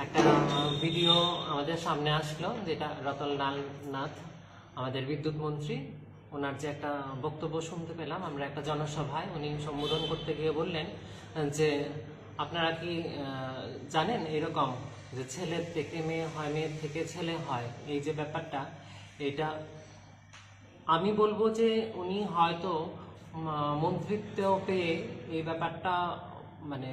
একটা ভিডিও আমাদের সামনে আসলো, যেটা রতনলাল নাথ আমাদের বিদ্যুৎ মন্ত্রী, ওনার যে একটা বক্তব্য শুনতে পেলাম আমরা একটা জনসভায়। উনি সম্বোধন করতে গিয়ে বললেন যে আপনারা কি জানেন এরকম যে ছেলের থেকে মেয়ে হয়, মেয়ের থেকে ছেলে হয়, এই যে ব্যাপারটা, এটা আমি বলবো যে উনি হয়তো মন্ত্রিত্ব পেয়ে এই ব্যাপারটা মানে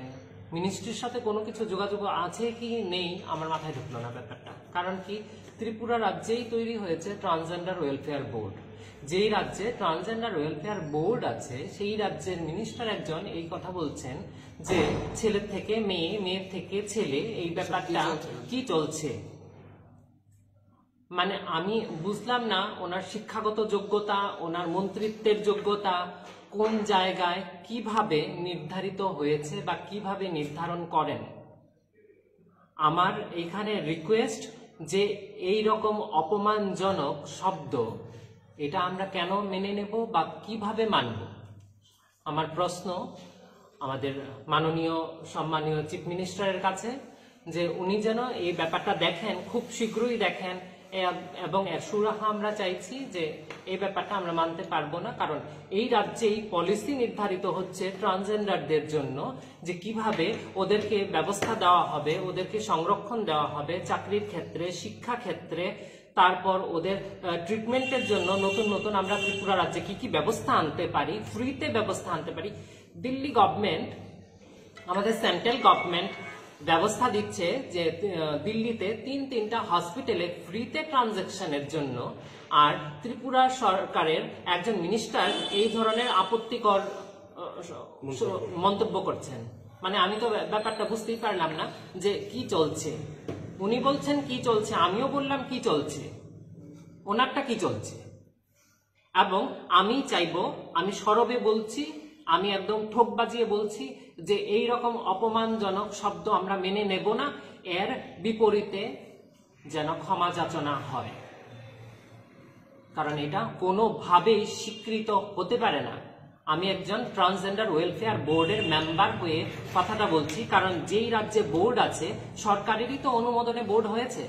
মিনিস্ট্রির সাথে কোনো কিছু যোগাযোগ আছে কি নেই আমার মাথায় ঢুকলো না ব্যাপারটা। কারণ কি, ত্রিপুরা রাজ্যেই তৈরি হয়েছে ট্রান্সজেন্ডার ওয়েলফেয়ার বোর্ড। যেই রাজ্যে ট্রান্সজেন্ডার ওয়েলফেয়ার বোর্ড আছে সেই রাজ্যের মিনিস্টার একজন এই কথা বলছেন যে ছেলের থেকে মেয়ে, মেয়ের থেকে ছেলে, এই ব্যাপারটা কি চলছে। মানে আমি বুঝলাম না ওনার শিক্ষাগত যোগ্যতা, ওনার মন্ত্রিত্বের যোগ্যতা কোন জায়গায় কিভাবে নির্ধারিত হয়েছে বা কিভাবে নির্ধারণ করেন। আমার এখানে রিকোয়েস্ট যে এই রকম অপমানজনক শব্দ এটা আমরা কেন মেনে নেব বা কিভাবে মানব। আমার প্রশ্ন আমাদের মাননীয় সম্মানীয় চিফ মিনিস্টারের কাছে যে উনি যেন এই ব্যাপারটা দেখেন, খুব শীঘ্রই দেখেন, এবং এর সুরাহা আমরা চাইছি যে এই ব্যাপারটা আমরা মানতে পারবো না। কারণ এই রাজ্যেই পলিসি নির্ধারিত হচ্ছে ট্রান্সজেন্ডারদের জন্য যে কিভাবে ওদেরকে ব্যবস্থা দেওয়া হবে, ওদেরকে সংরক্ষণ দেওয়া হবে চাকরির ক্ষেত্রে, শিক্ষা ক্ষেত্রে, তারপর ওদের ট্রিটমেন্টের জন্য নতুন নতুন আমরা ত্রিপুরা রাজ্যে কি কি ব্যবস্থা আনতে পারি, ফ্রিতে ব্যবস্থা আনতে পারি। দিল্লি গভর্নমেন্ট, আমাদের সেন্ট্রাল গভর্নমেন্ট ব্যবস্থা দিচ্ছে যে দিল্লিতে তিনটা হসপিটালে ফ্রিতে ট্রানজাকশনের জন্য, আর ত্রিপুরা সরকারের একজন মিনিস্টার এই ধরনের আপত্তিকর মন্তব্য করছেন। মানে আমি তো ব্যাপারটা বুঝতেই পারলাম না যে কি চলছে। উনি বলছেন কি চলছে, আমিও বললাম কি চলছে, ওনারটা কি চলছে। এবং আমি চাইবো, আমি সরবে বলছি, আমি একদম ঠোক বাজিয়ে বলছি যে এই রকম অপমানজনক শব্দ আমরা মেনে নেব না। এর বিপরীতে যেন ক্ষমা যাচনা হয়, কারণ এটা কোনোভাবেই স্বীকৃত হতে পারে না। আমি একজন ট্রান্সজেন্ডার ওয়েলফেয়ার বোর্ডের মেম্বার হয়ে কথাটা বলছি, কারণ যেই রাজ্যে বোর্ড আছে সরকারেরই তো অনুমোদনে বোর্ড হয়েছে,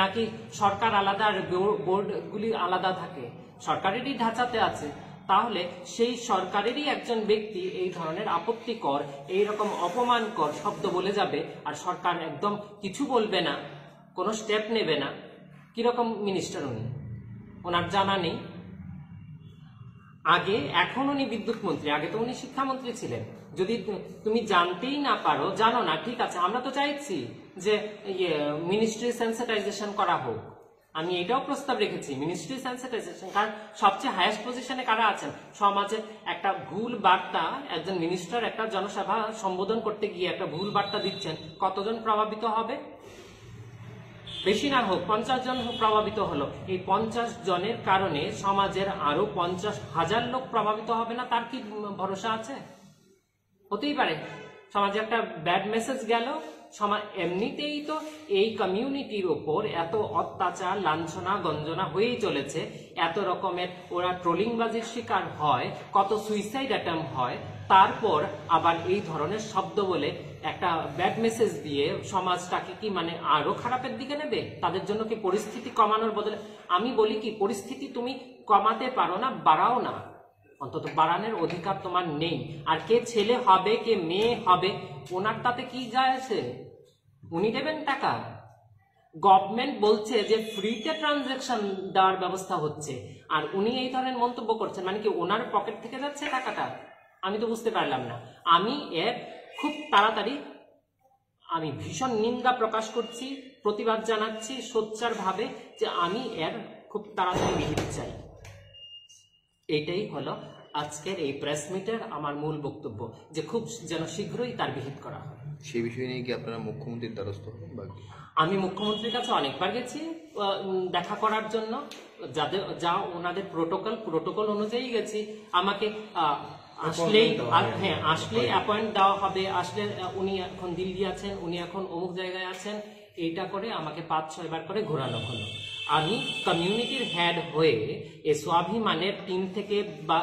নাকি সরকার আলাদা আর বোর্ডগুলি আলাদা থাকে? সরকারেরই ঢাঁচাতে আছে। তাহলে সেই সরকারেরই একজন ব্যক্তি এই ধরনের আপত্তিকর, এইরকম অপমানকর শব্দ বলে যাবে আর সরকার একদম কিছু বলবে না, কোনো স্টেপ নেবে না। কিরকম মিনিস্টার উনি? ওনার জানা নেই। আগে, এখন উনি বিদ্যুৎ মন্ত্রী, আগে তো উনি শিক্ষামন্ত্রী ছিলেন। যদি তুমি জানতেই না পারো, জানো না, ঠিক আছে, আমরা তো চাইছি যে মিনিস্ট্রি সেন্সিটাইজেশন করা হোক। আমি এটাও প্রস্তাব রেখেছি, মিনিস্ট্রি সেন্সিটাইজেশন। কারণ সবচেয়ে হাইয়েস্ট পজিশনে কারা আছেন সমাজে? একটা ভুল বার্তা, একজন মিনিস্টার একটা জনসভা সম্বোধন করতে গিয়ে একটা ভুল বার্তা দিচ্ছেন, কতজন প্রভাবিত হবে? বেশি না হোক 50 জন প্রভাবিত হলো। এই 50 জনের কারণে সমাজের আরো 50,000 লোক প্রভাবিত হবে না, তার কি ভরসা আছে? হতেই পারে সমাজে একটা ব্যাড মেসেজ গেল। এমনিতেই তো এই কমিউনিটির ওপর এত অত্যাচার, লাঞ্ছনা, গঞ্জনা হয়েই চলেছে, এত রকমের ওরা ট্রোলিংবাজির শিকার হয়, কত সুইসাইড অ্যাটেম্প হয়, তারপর আবার এই ধরনের শব্দ বলে একটা ব্যাড মেসেজ দিয়ে সমাজটাকে কি মানে আরো খারাপের দিকে নেবে? তাদের জন্য কি পরিস্থিতি কমানোর বদলে, আমি বলি কি, পরিস্থিতি তুমি কমাতে পারো না, বাড়াও না, অন্তত বাড়ানোর অধিকার তোমার নেই। আর কে ছেলে হবে কে মেয়ে হবে ওনার তাতে কি যায় আছে? উনি দেবেন টাকা। গভর্নমেন্ট বলছে যে ফ্রিতে ট্রানজাকশন দেওয়ার ব্যবস্থা হচ্ছে, আর উনি এই ধরনের মন্তব্য করছেন, মানে কি ওনার পকেট থেকে যাচ্ছে টাকাটা? আমি তো বুঝতে পারলাম না। আমি এর খুব তাড়াতাড়ি আমি ভীষণ নিন্দা প্রকাশ করছি, প্রতিবাদ জানাচ্ছি সোচ্চার ভাবে যে আমি এর খুব তাড়াতাড়ি বিহিত চাই। এটাই হলো আজকের এই প্রেস মিটের আমার মূল বক্তব্য, যে খুব যেন শীঘ্রই তার বিহিত করা হয়। সেই বিষয় নিয়ে কি আপনারা মুখ্যমন্ত্রীর দ্বারস্থ হবেন? আমি মুখ্যমন্ত্রীর কাছে অনেকবার গেছি দেখা করার জন্য, যাদের যা ওনাদের প্রোটোকল অনুযায়ী গেছি। আমাকে আসলেই অ্যাপয়েন্ট দেওয়া হবে, আসলে উনি এখন দিল্লি আছেন, উনি এখন অমুক জায়গায় আছেন, এইটা করে আমাকে 5-6 বার করে ঘোরানো হলো। আমি কমিউনিটির হেড হয়ে এই স্বাভিমানের টিম থেকে বা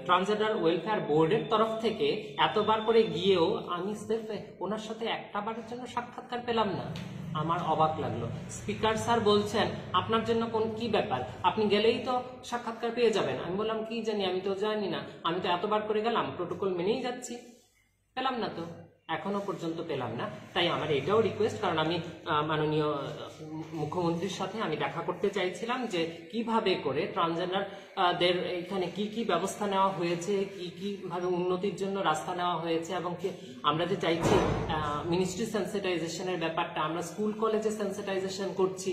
ট্রান্সজেন্ডার ওয়েলফেয়ার বোর্ডের তরফ থেকে এতবার করে গিয়েও আমি সির্ফ ওনার সাথে একটা বারের জন্য সাক্ষাৎকার পেলাম না। আমার অবাক লাগলো। স্পিকার স্যার বলছেন আপনার জন্য কি ব্যাপার, আপনি গেলেই তো সাক্ষাৎকার পেয়ে যাবেন। আমি বললাম কি জানি, আমি তো জানি না, আমি তো এতবার করে গেলাম, প্রোটোকল মেনেই যাচ্ছি, পেলাম না তো, এখনো পর্যন্ত পেলাম না। তাই আমার এটাও রিকোয়েস্ট, কারণ আমি মাননীয় মুখ্যমন্ত্রীর সাথে আমি দেখা করতে চাইছিলাম যে কিভাবে করে ট্রান্সজেন্ডারদের এখানে কি কি ব্যবস্থা নেওয়া হয়েছে, কি কিভাবে উন্নতির জন্য রাস্তা নেওয়া হয়েছে, এবং আমরা যে চাইছি মিনিস্ট্রি সেন্সিটাইজেশনের ব্যাপারটা, আমরা স্কুল কলেজে সেন্সিটাইজেশন করছি,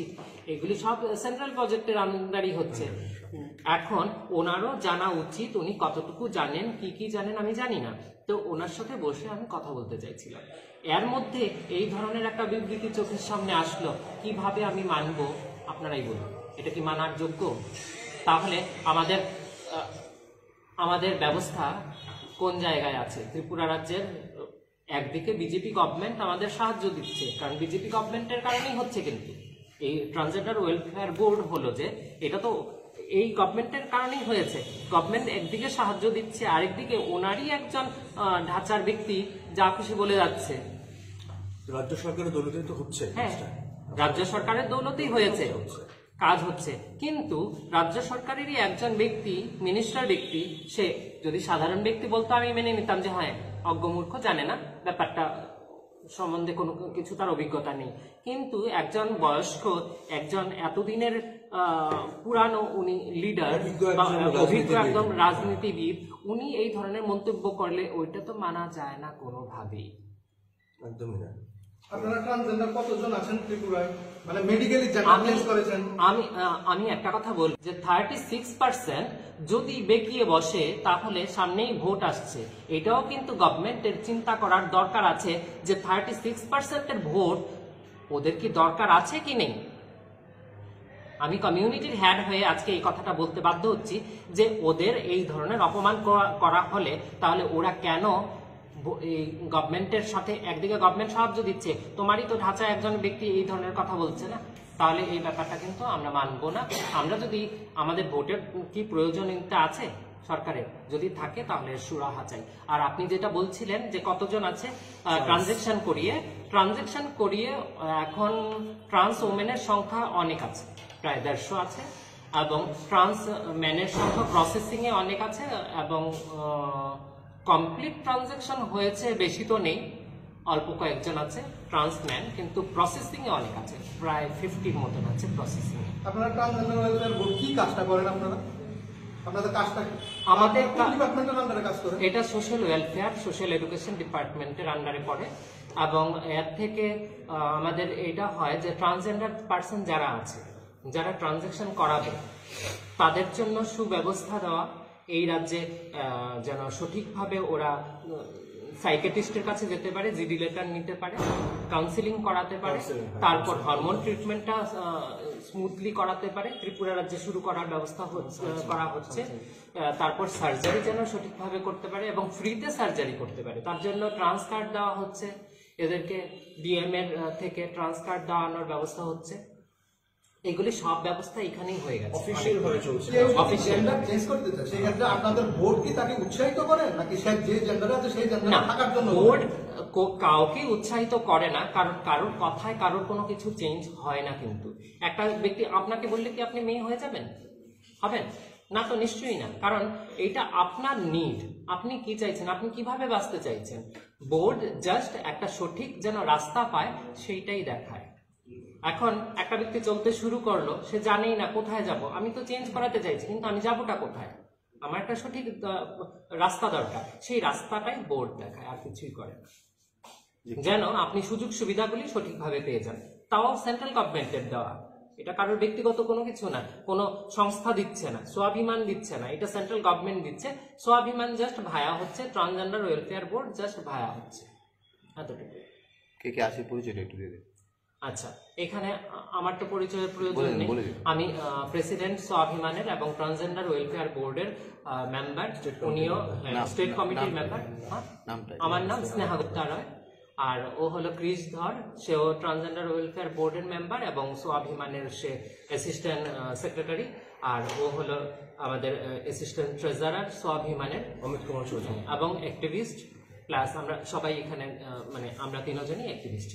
এগুলি সব সেন্ট্রাল প্রজেক্টের আন্ডারই হচ্ছে। এখন ওনারও জানা উচিত উনি কতটুকু জানেন, কি জানেন আমি জানি না। তো ওনার সাথে বসে আমি কথা বলতে চাইছিলাম। এর মধ্যে এই ধরনের একটা বিবৃতি চোখের সামনে আসলো, কিভাবে আমি মানবো আপনারাই বলুন। এটা কি মানার যোগ্য? তাহলে আমাদের ব্যবস্থা কোন জায়গায় আছে? ত্রিপুরা রাজ্যের একদিকে বিজেপি গভর্নমেন্ট আমাদের সাহায্য দিচ্ছে, কারণ বিজেপি গভর্নমেন্টের কারণেই হচ্ছে, কিন্তু এই ট্রান্সজেন্ডার ওয়েলফেয়ার বোর্ড হলো যে, এটা তো এই গভর্নমেন্টের কারণেই হয়েছে। গভর্নমেন্ট একদিকে সাহায্য দিচ্ছে, আরেকদিকে ওনারই একজন ঢাঁচার ব্যক্তি যা খুশি বলে যাচ্ছে। রাজ্য সরকারের দৌলতেই তো হচ্ছে। হ্যাঁ, রাজ্য সরকারের দৌলতেই হয়েছে, কাজ হচ্ছে। কিন্তু রাজ্য সরকারেরই একজন ব্যক্তি, মিনিস্টার ব্যক্তি, সে যদি সাধারণ ব্যক্তি বলতো আমি মেনে নিতাম যে হ্যাঁ অজ্ঞ মূর্খ, জানে না ব্যাপারটা সম্বন্ধে কোনো কিছু তার অভিজ্ঞতা নেই। কিন্তু একজন বয়স্ক, একজন এতদিনের পুরানো উনি লিডার, অভিজ্ঞ একদম রাজনীতিবিদ, উনি এই ধরনের মন্তব্য করলে ওইটা তো মানা যায় না কোনোভাবেই। একদমই না। আপনারা ট্রান্সজেন্ডার কতজন আছেন ত্রিপুরায়, মানে মেডিকেলি চেঞ্জ করেছেন? আমি একটা কথা বলি যে 36% যদি বেঁকিয়ে বসে তাহলে সামনেই ভোট আসছে। এটাও কিন্তু গভর্নমেন্টের চিন্তা করার দরকার আছে যে 36%-এর ভোট ওদের কি দরকার আছে কি নেই। আমি কমিউনিটির হেড হয়ে আজকে এই কথাটা বলতে বাধ্য হচ্ছি যে ওদের এই ধরনের অপমান করা হলে তাহলে ওরা কেন এই গভর্নমেন্টের সাথে, একদিকে গভর্নমেন্ট সাহায্য দিচ্ছে, তোমারই তো ঢাঁচা একজন ব্যক্তি এই ধরনের কথা বলছে না, তাহলে এই ব্যাপারটা কিন্তু আমরা মানবো না। আমরা যদি আমাদের ভোটের কি প্রয়োজনীয়তা আছে সরকারের, যদি থাকে তাহলে সুরাহা চাই। আর আপনি যেটা বলছিলেন যে কতজন আছে ট্রানজেকশন করিয়ে এখন ট্রান্স ওমেনের সংখ্যা অনেক আছে, প্রায় 150 আছে, এবং ট্রান্স ম্যানের সংখ্যা প্রসেসিং এ অনেক আছে, এবং কমপ্লিট ট্রানজাকশন হয়েছে বেশি তো নেই, অল্প কয়েকজন আছে ট্রান্সম্যান, কিন্তু প্রসেসিং এ অনেক আছে, প্রায় 50 মতন আছে প্রসেসিং এ। আপনারা ট্রান্সজেন্ডার ওয়েলফেয়ার বোর্ড কি কাজটা করেন? আপনাদের কাজটা কি? আমাদের ডিপার্টমেন্টের আন্ডারে কাজ করেন? এটা সোশ্যাল ওয়েলফেয়ার, সোশ্যাল এডুকেশন ডিপার্টমেন্টের আন্ডারে পড়ে, এবং এর থেকে আমাদের এটা হয় যে ট্রান্সজেন্ডার পার্সন যারা আছে, যারা ট্রানজাকশন করাবে, তাদের জন্য সুব্যবস্থা দেওয়া, এই রাজ্যে যেন সঠিকভাবে ওরা সাইকিয়াট্রিস্টের কাছে যেতে পারে, জিডি লেটার নিতে পারে, কাউন্সিলিং করাতে পারে, তারপর হরমোন ট্রিটমেন্টটা স্মুথলি করাতে পারে। ত্রিপুরা রাজ্যে শুরু করার ব্যবস্থা করা হচ্ছে। তারপর সার্জারি যেন সঠিকভাবে করতে পারে এবং ফ্রিতে সার্জারি করতে পারে, তার জন্য ট্রান্স কার্ড দেওয়া হচ্ছে এদেরকে, ডিএম এর থেকে ট্রান্স কার্ড দেওয়ানোর ব্যবস্থা হচ্ছে। এগুলি সব ব্যবস্থা এখানেই হয়ে গেছে, অফিসিয়াল ভাবে চলছে। অফিসিয়াল চেঞ্জ করতে চায়, সেই ক্ষেত্রে আপনাদের বোর্ড কি তাকে উৎসাহিত করে, নাকি সে যে জেন্ডারে আছে সেই জেন্ডারে থাকার জন্য? বোর্ড কাউকে উৎসাহিত করে না, কারণ কারোর কথায় কারোর কোনো কিছু চেঞ্জ হয় না। কিন্তু একটা ব্যক্তি আপনাকে বললে কি আপনি মেয়ে হয়ে যাবেন? হবেন না তো, নিশ্চয়ই না, কারণ এটা আপনার নিড, আপনি কি চাইছেন, আপনি কিভাবে বাঁচতে চাইছেন। বোর্ড জাস্ট একটা সঠিক যেন রাস্তা পায় সেইটাই দেখায়। এখন একটা ব্যক্তি চলতে শুরু করলো, সে জানেই না কোথায় যাব, আমি তো চেঞ্জ করাতে চাইছি কিন্তু আমি যাবোটা কোথায়, আমার একটা সঠিক রাস্তা দরকার, সেই রাস্তাটাই বোর্ড দেখায়, আর কিছুই করে না, যেন আপনি সুযোগ সুবিধাগুলি সঠিকভাবে পেয়ে যান। তাও সেন্ট্রাল গভর্নমেন্টের দেওয়া, এটা কারোর ব্যক্তিগত কোনো কিছু না, কোনো সংস্থা দিচ্ছে না, স্বাভিমান দিচ্ছে না, এটা সেন্ট্রাল গভর্নমেন্ট দিচ্ছে। স্বাভিমান জাস্ট ভায়া হচ্ছে, ট্রান্সজেন্ডার ওয়েলফেয়ার বোর্ড জাস্ট ভায়া হচ্ছে, এতটুকু। কে কে আসে পরিচয়টা একটু দিয়ে দেন। আচ্ছা, এখানে আমার তো পরিচয়ের প্রয়োজন নেই, আমি প্রেসিডেন্ট স্বাভিমানের এবং ট্রান্সজেন্ডার ওয়েলফেয়ার বোর্ডের মেম্বার, উনিও স্টেট কমিটির মেম্বার। আমার নাম স্নেহা গুপ্তা রায়, আর ও হলো ক্রিস ধর, সেও ট্রান্সজেন্ডার ওয়েলফেয়ার বোর্ডের মেম্বার এবং স্বাভিমানের সে অ্যাসিস্ট্যান্ট সেক্রেটারি। আর ও হলো আমাদের অ্যাসিস্ট্যান্ট ট্রেজারার স্বাভিমানের অমিত কুমার চৌধুরী। এবং অ্যাক্টিভিস্ট, প্লাস আমরা সবাই এখানে মানে আমরা তিনজনই অ্যাক্টিভিস্ট।